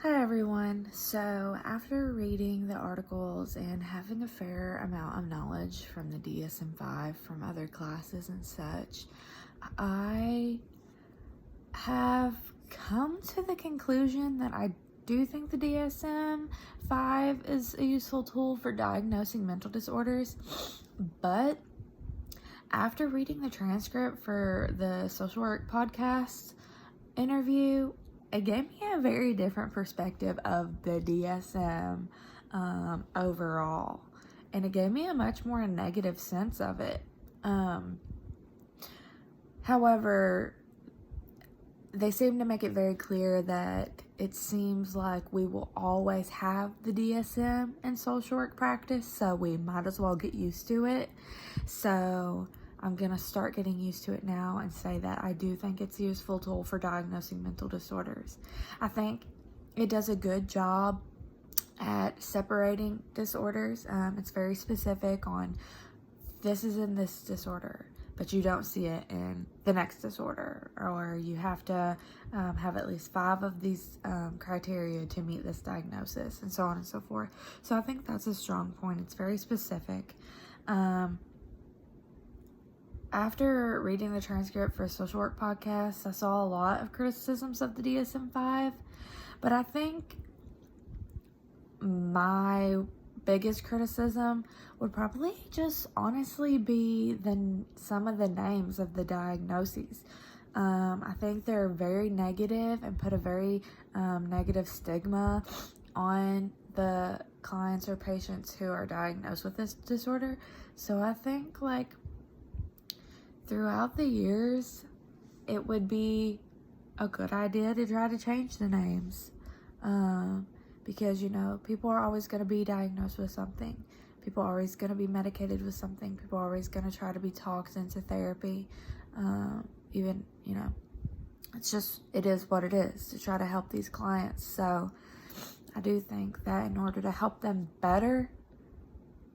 Hi everyone. So after reading the articles and having a fair amount of knowledge from the DSM-5 from other classes and such, I have come to the conclusion that I do think the DSM-5 is a useful tool for diagnosing mental disorders, but after reading the transcript for the social work podcast interview, it gave me a very different perspective of the DSM overall, and it gave me a much more negative sense of it. However, they seem to make it very clear that it seems like we will always have the DSM in social work practice, so we might as well get used to it. So I'm going to start getting used to it now and say that I do think it's a useful tool for diagnosing mental disorders. I think it does a good job at separating disorders. It's very specific on this is in this disorder, but you don't see it in the next disorder, or you have to have at least 5 of these criteria to meet this diagnosis, and so on and so forth. So I think that's a strong point. It's very specific. After reading the transcript for a social work podcast, I saw a lot of criticisms of the DSM-5, but I think my biggest criticism would probably just honestly be some of the names of the diagnoses. I think they're very negative and put a very negative stigma on the clients or patients who are diagnosed with this disorder. So I think throughout the years, it would be a good idea to try to change the names. Because, people are always going to be diagnosed with something. People are always going to be medicated with something. People are always going to try to be talked into therapy. It is what it is to try to help these clients. So I do think that in order to help them better,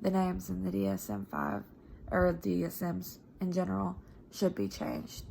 the names in the DSM-5 or DSMs in general should be changed.